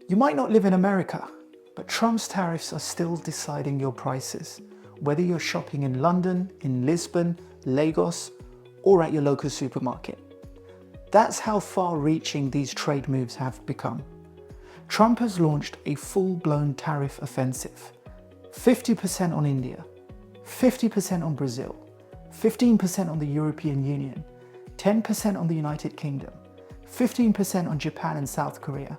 You might not live in America, but Trump's tariffs are still deciding your prices, whether you're shopping in London, in Lisbon, Lagos, or at your local supermarket. That's how far-reaching these trade moves have become. Trump has launched a full-blown tariff offensive. 50% on India, 50% on Brazil, 15% on the European Union, 10% on the United Kingdom, 15% on Japan and South Korea,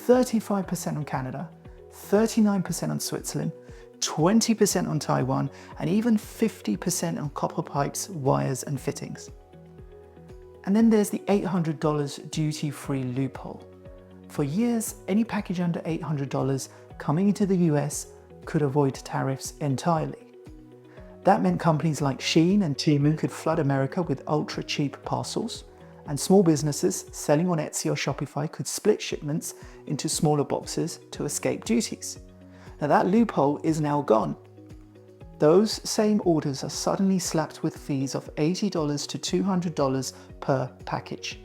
35% on Canada, 39% on Switzerland, 20% on Taiwan, and even 50% on copper pipes, wires, and fittings. And then there's the $800 duty-free loophole. For years, any package under $800 coming into the US could avoid tariffs entirely. That meant companies like Shein and Temu could flood America with ultra-cheap parcels, and small businesses selling on Etsy or Shopify could split shipments into smaller boxes to escape duties. Now that loophole is now gone. Those same orders are suddenly slapped with fees of $80 to $200 per package.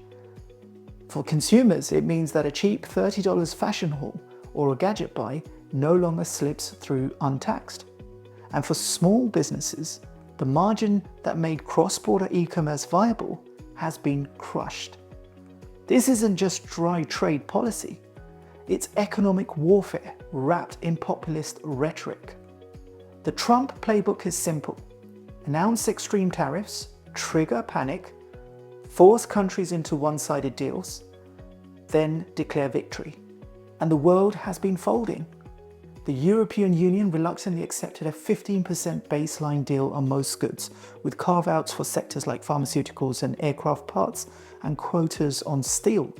For consumers, it means that a cheap $30 fashion haul or a gadget buy no longer slips through untaxed. And for small businesses, the margin that made cross-border e-commerce viable has been crushed. This isn't just dry trade policy, it's economic warfare wrapped in populist rhetoric. The Trump playbook is simple. Announce extreme tariffs, trigger panic, force countries into one-sided deals, then declare victory. And the world has been folding. The European Union reluctantly accepted a 15% baseline deal on most goods, with carve-outs for sectors like pharmaceuticals and aircraft parts, and quotas on steel.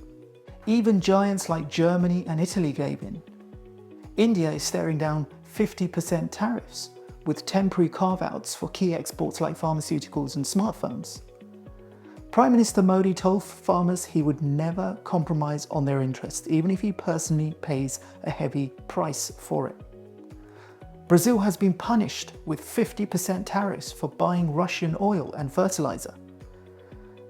Even giants like Germany and Italy gave in. India is staring down 50% tariffs, with temporary carve-outs for key exports like pharmaceuticals and smartphones. Prime Minister Modi told farmers he would never compromise on their interests, even if he personally pays a heavy price for it. Brazil has been punished with 50% tariffs for buying Russian oil and fertilizer.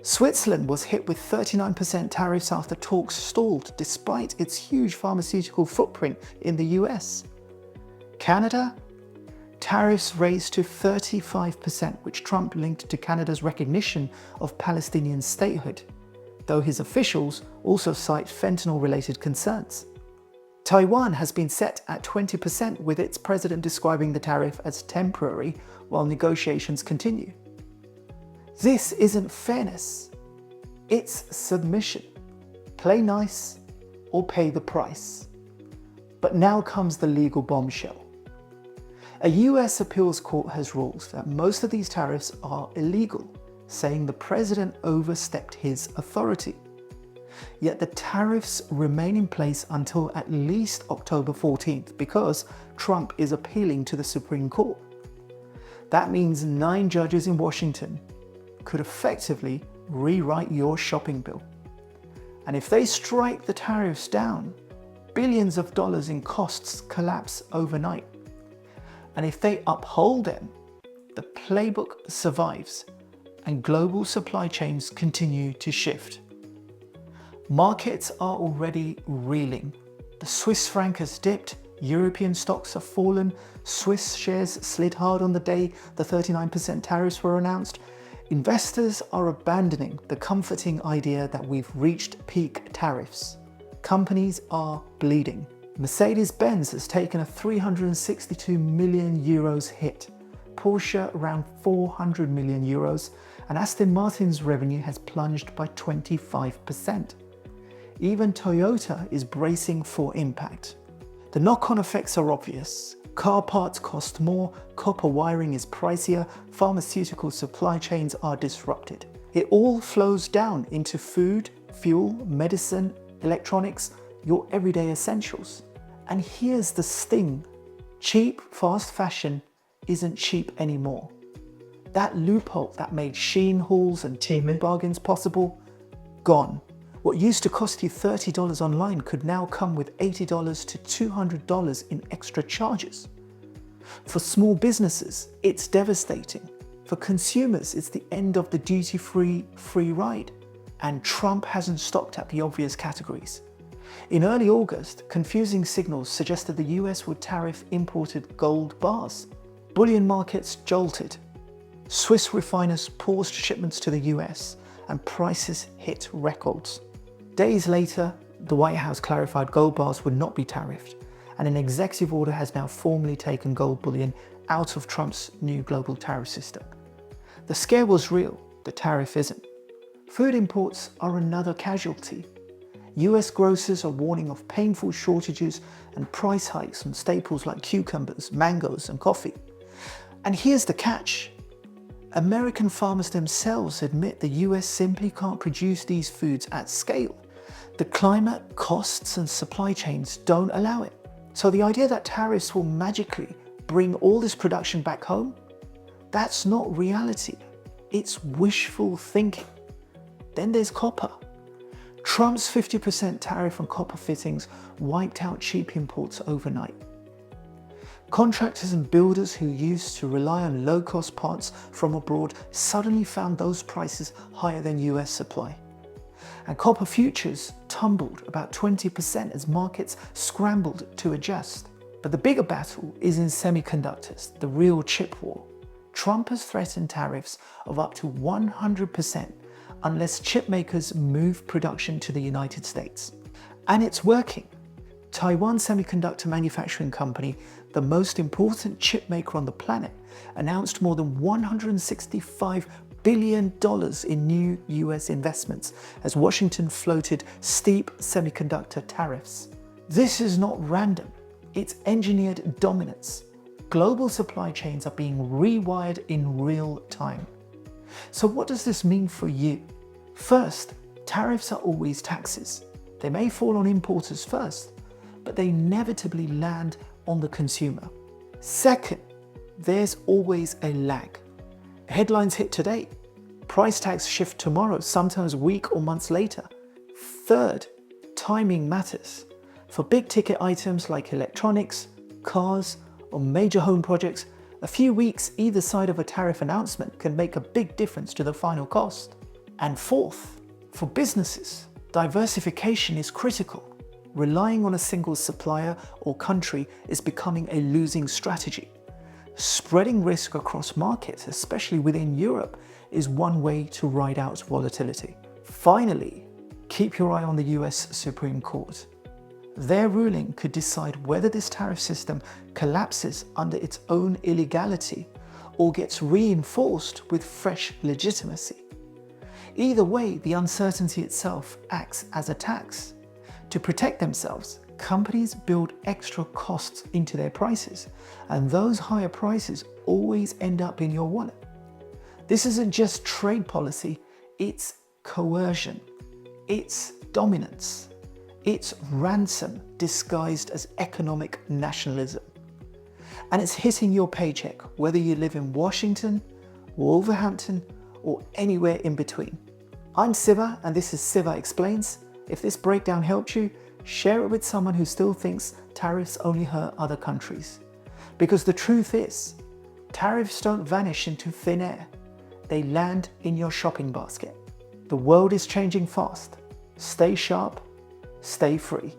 Switzerland was hit with 39% tariffs after talks stalled despite its huge pharmaceutical footprint in the US. Canada? Tariffs raised to 35%, which Trump linked to Canada's recognition of Palestinian statehood, though his officials also cite fentanyl-related concerns. Taiwan has been set at 20%, with its president describing the tariff as temporary while negotiations continue. This isn't fairness, it's submission. Play nice or pay the price. But now comes the legal bombshell. A US appeals court has ruled that most of these tariffs are illegal, saying the president overstepped his authority. Yet the tariffs remain in place until at least October 14th because Trump is appealing to the Supreme Court. That means 9 judges in Washington could effectively rewrite your shopping bill. And if they strike the tariffs down, billions of dollars in costs collapse overnight. And if they uphold them, the playbook survives and global supply chains continue to shift. Markets are already reeling. The Swiss franc has dipped, European stocks have fallen, Swiss shares slid hard on the day the 39% tariffs were announced. Investors are abandoning the comforting idea that we've reached peak tariffs. Companies are bleeding. Mercedes-Benz has taken a 362 million euros hit, Porsche around 400 million euros, and Aston Martin's revenue has plunged by 25%. Even Toyota is bracing for impact. The knock-on effects are obvious. Car parts cost more, copper wiring is pricier, pharmaceutical supply chains are disrupted. It all flows down into food, fuel, medicine, electronics, your everyday essentials. And here's the sting. Cheap, fast fashion isn't cheap anymore. That loophole that made Shein hauls and Temu bargains possible, gone. What used to cost you $30 online could now come with $80 to $200 in extra charges. For small businesses, it's devastating. For consumers, it's the end of the duty-free free ride. And Trump hasn't stopped at the obvious categories. In early August, confusing signals suggested the US would tariff imported gold bars. Bullion markets jolted. Swiss refiners paused shipments to the US and prices hit records. Days later, the White House clarified gold bars would not be tariffed, and an executive order has now formally taken gold bullion out of Trump's new global tariff system. The scare was real, the tariff isn't. Food imports are another casualty. US grocers are warning of painful shortages and price hikes on staples like cucumbers, mangoes, and coffee. And here's the catch. American farmers themselves admit the US simply can't produce these foods at scale. The climate, costs, and supply chains don't allow it. So the idea that tariffs will magically bring all this production back home, that's not reality. It's wishful thinking. Then there's copper. Trump's 50% tariff on copper fittings wiped out cheap imports overnight. Contractors and builders who used to rely on low-cost parts from abroad suddenly found those prices higher than US supply. And copper futures tumbled about 20% as markets scrambled to adjust. But the bigger battle is in semiconductors, the real chip war. Trump has threatened tariffs of up to 100% unless chip makers move production to the United States. And it's working. Taiwan Semiconductor Manufacturing Company, the most important chip maker on the planet, announced more than $165 billion in new US investments as Washington floated steep semiconductor tariffs. This is not random, it's engineered dominance. Global supply chains are being rewired in real time. So what does this mean for you? First, tariffs are always taxes. They may fall on importers first, but they inevitably land on the consumer. Second, there's always a lag. Headlines hit today, price tags shift tomorrow, sometimes a week or months later. Third, timing matters. For big ticket items like electronics, cars, or major home projects, a few weeks either side of a tariff announcement can make a big difference to the final cost. And fourth, for businesses, diversification is critical. Relying on a single supplier or country is becoming a losing strategy. Spreading risk across markets, especially within Europe, is one way to ride out volatility. Finally, keep your eye on the US Supreme Court. Their ruling could decide whether this tariff system collapses under its own illegality or gets reinforced with fresh legitimacy. Either way, the uncertainty itself acts as a tax. To protect themselves, companies build extra costs into their prices, and those higher prices always end up in your wallet. This isn't just trade policy, it's coercion, it's dominance, it's ransom disguised as economic nationalism. And it's hitting your paycheck, whether you live in Washington, Wolverhampton, or anywhere in between. I'm Siva, and this is Siva Explains. If this breakdown helped you, share it with someone who still thinks tariffs only hurt other countries. Because the truth is, tariffs don't vanish into thin air. They land in your shopping basket. The world is changing fast. Stay sharp, stay free.